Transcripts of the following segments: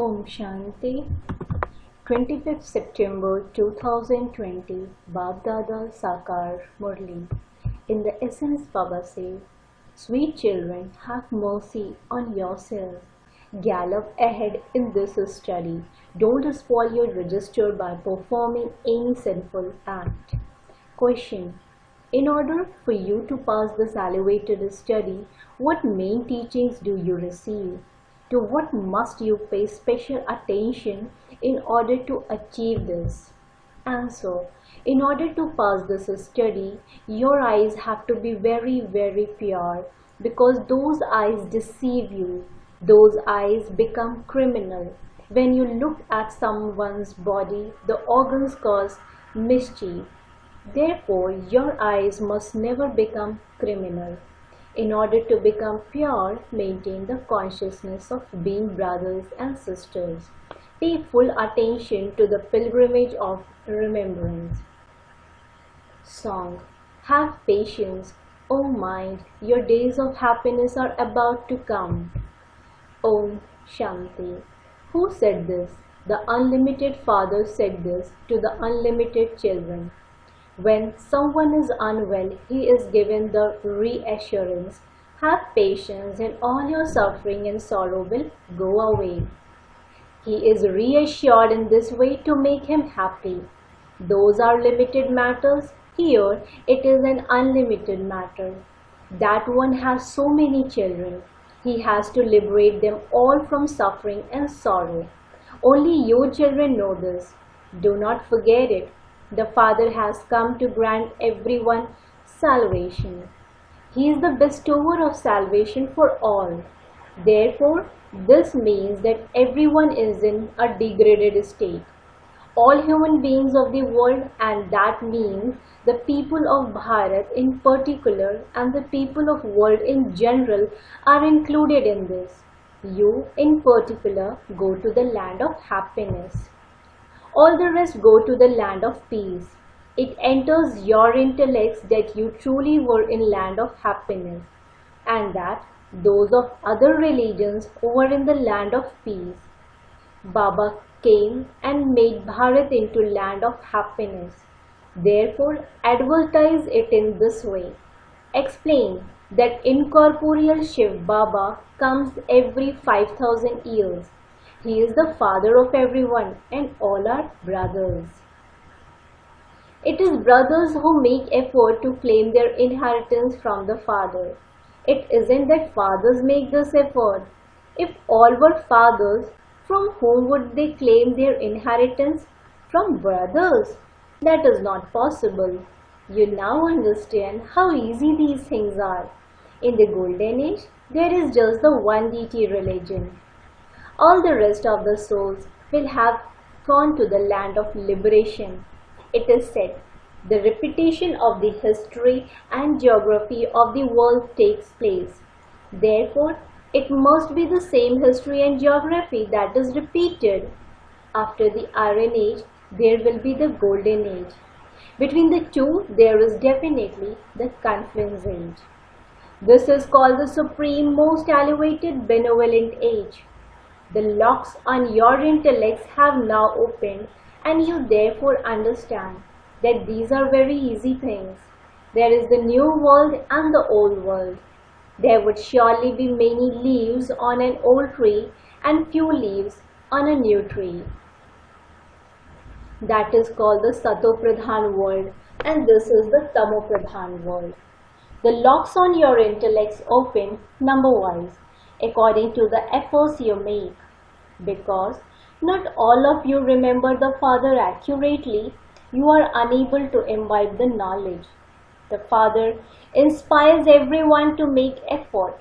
Om Shanti. 25th September 2020. Baapdada Murli. In the essence, Baba says, "Sweet children, have mercy on yourselves. Gallop ahead in this study. Don't spoil your register by performing any sinful act." Question. In order for you to pass this elevated study, what main teachings do you receive? To what must you pay special attention in order to achieve this? Answer. In order to pass this study, your eyes have to be very pure, because those eyes deceive you. Those eyes become criminal. When you look at someone's body, the organs cause mischief. Therefore, your eyes must never become criminal. In order to become pure, maintain the consciousness of being brothers and sisters. Pay full attention to the pilgrimage of remembrance. Song. Have patience, O mind, your days of happiness are about to come. Om Shanti. Who said this? The unlimited Father said this to the unlimited children. When someone is unwell, he is given the reassurance, "Have patience and all your suffering and sorrow will go away." He is reassured in this way to make him happy. Those are limited matters. Here it is an unlimited matter. That one has so many children. He has to liberate them all from suffering and sorrow. Only you children know this. Do not forget it. The Father has come to grant everyone salvation. He is the bestower of salvation for all. Therefore, this means that everyone is in a degraded state. All human beings of the world, and that means the people of Bharat in particular and the people of world in general, are included in this. You in particular go to the land of happiness. All the rest go to the land of peace. It enters your intellects that you truly were in land of happiness, and that those of other religions were in the land of peace. Baba came and made Bharat into land of happiness. Therefore, advertise it in this way. Explain that incorporeal Shiv Baba comes every 5,000 years. He is the Father of everyone, and all are brothers. It is brothers who make effort to claim their inheritance from the Father. It isn't that fathers make this effort. If all were fathers, from whom would they claim their inheritance? From brothers? That is not possible. You now understand how easy these things are. In the Golden Age, there is just the one deity religion. All the rest of the souls will have gone to the land of liberation. It is said, the repetition of the history and geography of the world takes place. Therefore, it must be the same history and geography that is repeated. After the Iron Age, there will be the Golden Age. Between the two, there is definitely the Confluence Age. This is called the supreme, most elevated, benevolent age. The locks on your intellects have now opened, and you therefore understand that these are very easy things. There is the new world and the old world. There would surely be many leaves on an old tree and few leaves on a new tree. That is called the Sato-Pradhan world, and this is the Tamo-Pradhan world. The locks on your intellects open number-wise, according to the efforts you make. Because not all of you remember the Father accurately, you are unable to imbibe the knowledge. The Father inspires everyone to make effort,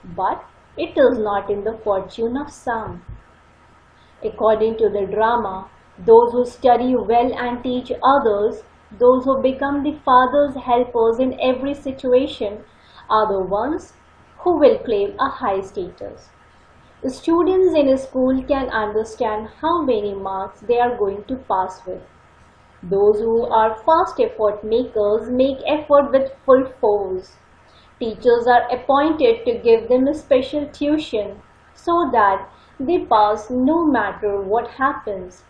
but it is not in the fortune of some. According to the drama, those who study well and teach others, those who become the Father's helpers in every situation, are the ones who will claim a high status. The students in a school can understand how many marks they are going to pass with. Those who are fast effort makers make effort with full force. Teachers are appointed to give them a special tuition so that They pass no matter what happens.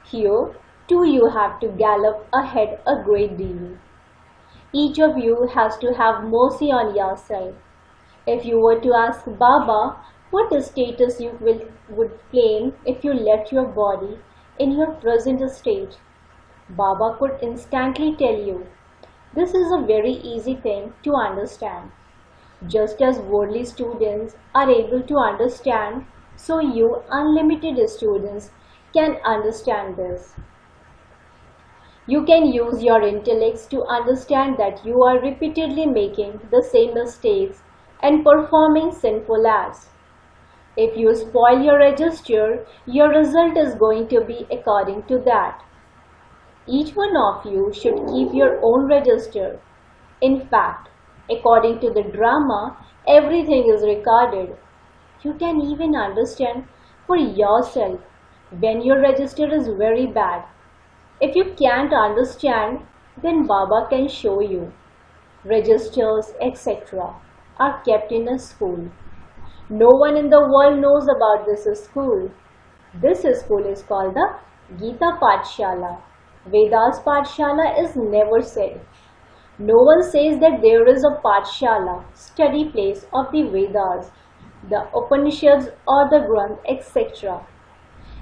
Here, too, you have to gallop ahead a great deal. Each of you has to have mercy on yourself. If you were to ask Baba what status would claim if you left your body in your present state, Baba could instantly tell you. This is a very easy thing to understand. Just as worldly students are able to understand, so you unlimited students can understand this. You can use your intellects to understand that you are repeatedly making the same mistakes and performing sinful acts. If you spoil your register, your result is going to be according to that. Each one of you should keep your own register. In fact, according to the drama, everything is recorded. You can even understand for yourself when your register is very bad. If you can't understand, then Baba can show you. Registers, etc. are kept in a school. No one in the world knows about this school. This school is called the Gita Pathshala. Vedas Pathshala is never said. No one says that there is a Pathshala, study place of the Vedas, the Upanishads or the Granth, etc.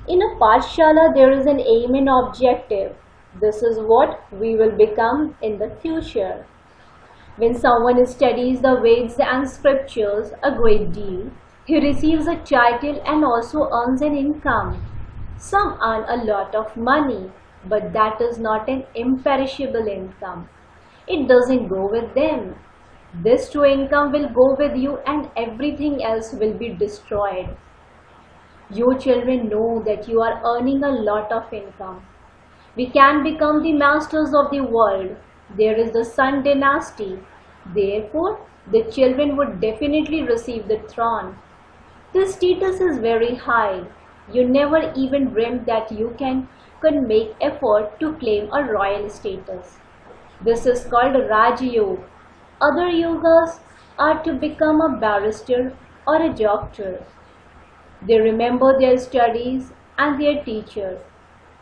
In a Pathshala there is an aim and objective. This is what we will become in the future. When someone studies the Vedas and scriptures a great deal, he receives a title and also earns an income. Some earn a lot of money, but that is not an imperishable income. It doesn't go with them. This true income will go with you and everything else will be destroyed. You children know that you are earning a lot of income. We can become the masters of the world. There is the Sun dynasty. Therefore, the children would definitely receive the throne. The status is very high. You never even dreamt that you could make effort to claim a royal status. This is called Raj Yoga. Other yogas are to become a barrister or a doctor. They remember their studies and their teachers.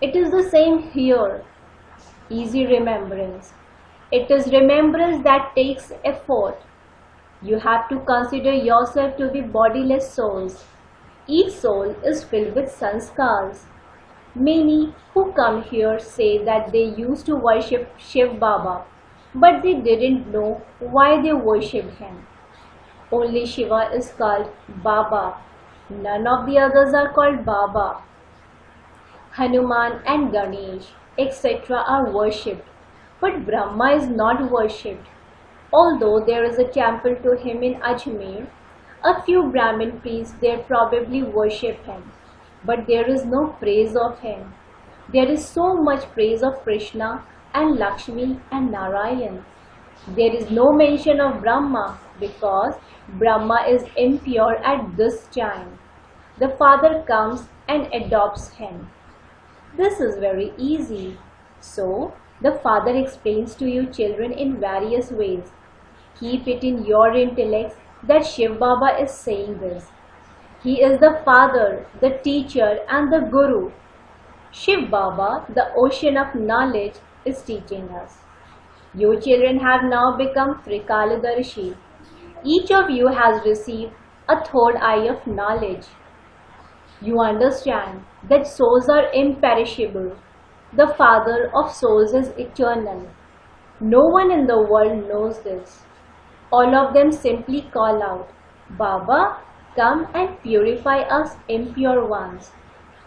It is the same here. Easy remembrance. It is remembrance that takes effort. You have to consider yourself to be bodiless souls. Each soul is filled with sanskars. Many who come here say that they used to worship Shiv Baba, but they didn't know why they worshipped him. Only Shiva is called Baba. None of the others are called Baba. Hanuman and Ganesh, etc. are worshipped, but Brahma is not worshipped. Although there is a temple to him in Ajmer, a few Brahmin priests there probably worship him, but there is no praise of him. There is so much praise of Krishna and Lakshmi and Narayan. There is no mention of Brahma because Brahma is impure at this time. The father comes and adopts him. This is very easy. So, the father explains to you children in various ways. Keep it in your intellects that Shiv Baba is saying this. He is the father, the teacher and the guru. Shiv Baba, the ocean of knowledge, is teaching us. You children have now become Trikaladarshi. Each of you has received a third eye of knowledge. You understand that souls are imperishable. The Father of souls is eternal. No one in the world knows this. All of them simply call out, Baba, come and purify us impure ones.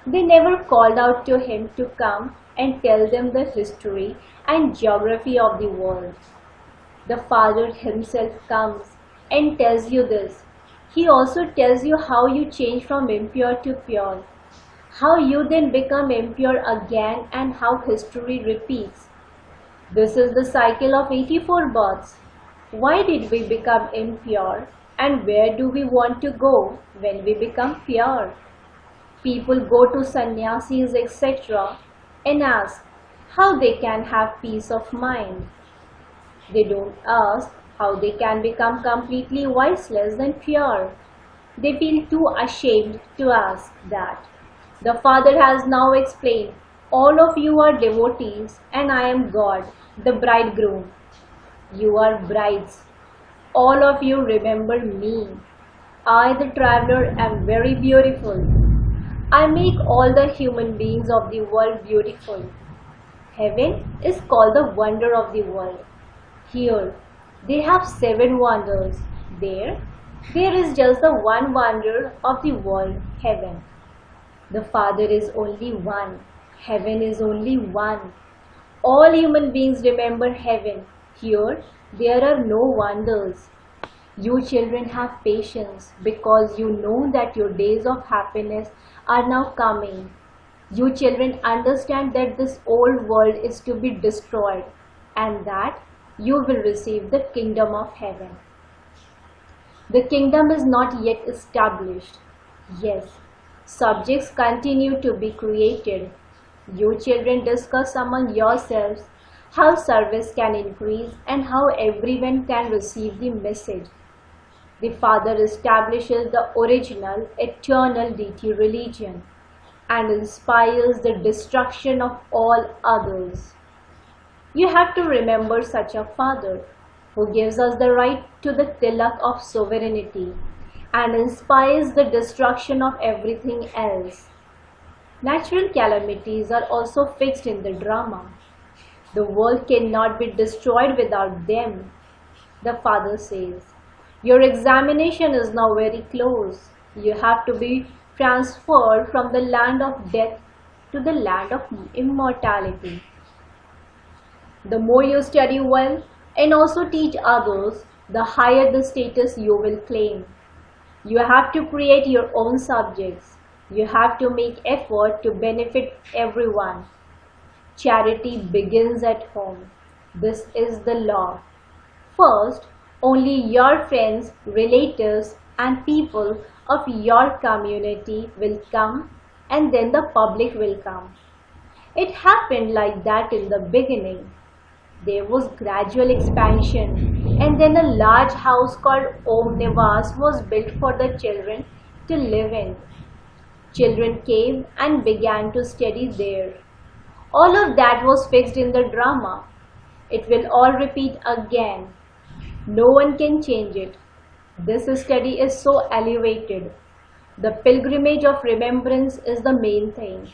They never called out to him to come and tell them the history and geography of the world. The Father himself comes and tells you this. He also tells you how you change from impure to pure, how you then become impure again and how history repeats. This is the cycle of 84 births. Why did we become impure and where do we want to go when we become pure? People go to sannyasis etc. and ask how they can have peace of mind. They don't ask how they can become completely voiceless and pure. they feel too ashamed to ask that. The Father has now explained, all of you are devotees and I am God, the bridegroom. You are brides. All of you remember me. I, the traveler, am very beautiful. I make all the human beings of the world beautiful. Heaven is called the wonder of the world. Here, they have 7 wonders. There is just the one wonder of the world, heaven. The Father is only one. Heaven is only one. All human beings remember heaven. Here, there are no wonders. You children have patience because you know that your days of happiness are now coming. You children understand that this old world is to be destroyed and that you will receive the kingdom of heaven. The kingdom is not yet established. Yes, subjects continue to be created. You children discuss among yourselves how service can increase and how everyone can receive the message. The Father establishes the original, eternal deity religion and inspires the destruction of all others. You have to remember such a Father who gives us the right to the tilak of sovereignty and inspires the destruction of everything else. Natural calamities are also fixed in the drama. The world cannot be destroyed without them. The Father says, your examination is now very close. You have to be transferred from the land of death to the land of immortality. The more you study well and also teach others, the higher the status you will claim. You have to create your own subjects. You have to make effort to benefit everyone. Charity begins at home. This is the law. First, only your friends, relatives, and people of your community will come, and then the public will come. It happened like that in the beginning. There was gradual expansion, and then a large house called Om Nivas was built for the children to live in. Children came and began to study there. All of that was fixed in the drama. It will all repeat again. No one can change it. This study is so elevated. The pilgrimage of remembrance is the main thing.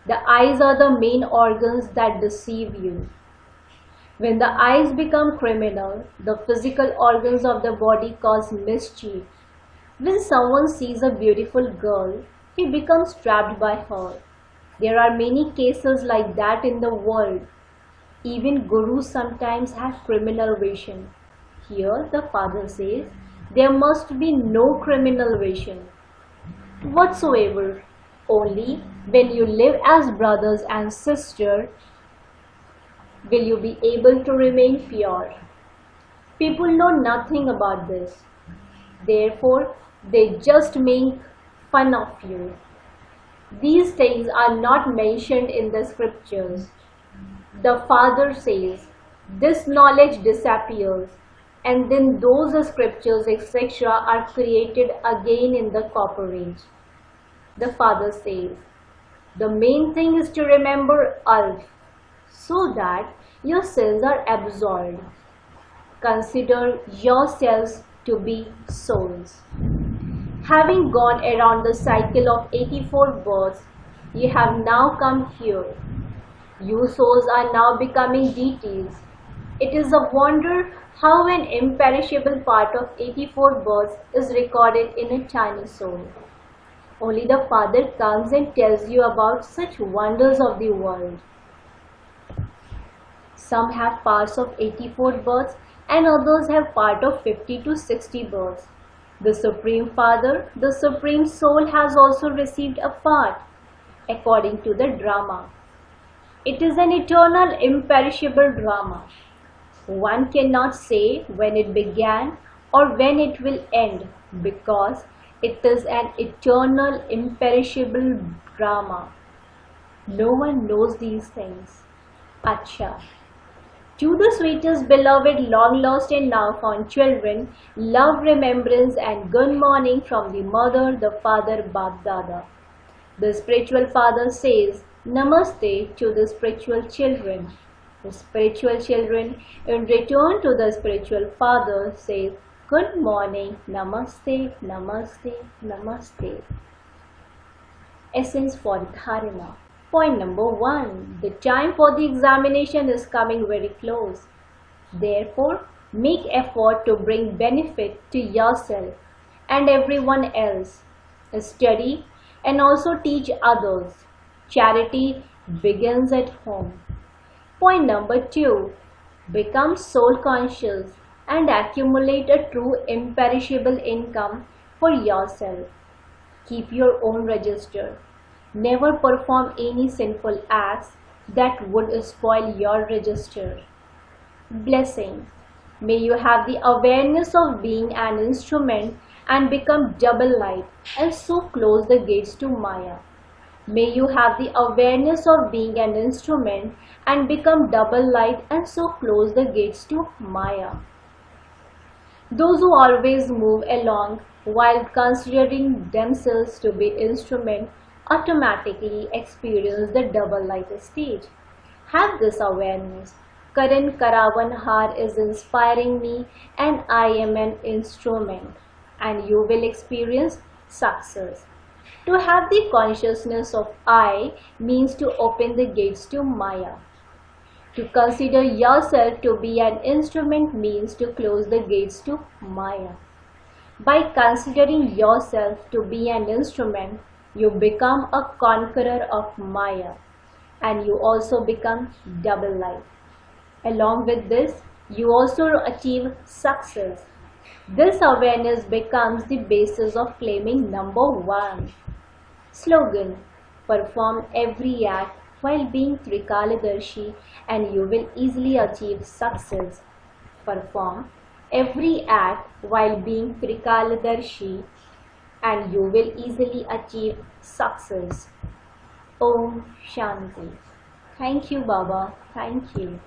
The eyes are the main organs that deceive you. When the eyes become criminal, the physical organs of the body cause mischief. When someone sees a beautiful girl, he becomes trapped by her. There are many cases like that in the world. Even gurus sometimes have criminal vision. Here the Father says, there must be no criminal vision whatsoever. Only when you live as brothers and sisters will you be able to remain pure. People know nothing about this. Therefore, they just make fun of you. These things are not mentioned in the scriptures. The Father says, this knowledge disappears, and then those scriptures, etc. are created again in the corporate. The Father says, the main thing is to remember Alf, so that your cells are absorbed. Consider yourselves to be souls. Having gone around the cycle of 84 births, you have now come here. You souls are now becoming deities. It is a wonder how an imperishable part of 84 births is recorded in a tiny soul. Only the Father comes and tells you about such wonders of the world. Some have parts of 84 births and others have part of 50 to 60 births. The Supreme Father, the Supreme Soul, has also received a part according to the drama. It is an eternal, imperishable drama. One cannot say when it began or when it will end because it is an eternal, imperishable drama. No one knows these things. Acha. To the sweetest beloved, long lost and now found children, love, remembrance and good morning from the mother, the father, Baapdada. The spiritual father says Namaste to the spiritual children. The spiritual children in return to the spiritual father says good morning, Namaste, Namaste, Namaste. Essence for Dharana. Point number 1. The time for the examination is coming very close. Therefore, make effort to bring benefit to yourself and everyone else. Study and also teach others. Charity begins at home. Point number 2. Become soul conscious and accumulate a true imperishable income for yourself. Keep your own register. Never perform any sinful acts that would spoil your register. Blessings. May you have the awareness of being an instrument and become double light and so close the gates to Maya. May you have the awareness of being an instrument and become double light and so close the gates to Maya. Those who always move along while considering themselves to be instrument automatically experience the double light stage. Have this awareness. Karan Karavan Har is inspiring me and I am an instrument, and you will experience success. To have the consciousness of I means to open the gates to Maya. To consider yourself to be an instrument means to close the gates to Maya. By considering yourself to be an instrument, you become a conqueror of Maya and you also become double light. Along with this, you also achieve success. This awareness becomes the basis of claiming number 1. Slogan: perform every act while being Trikaladarshi and you will easily achieve success. Perform every act while being Trikaladarshi and you will easily achieve success. Om Shanti. Thank you, Baba. Thank you.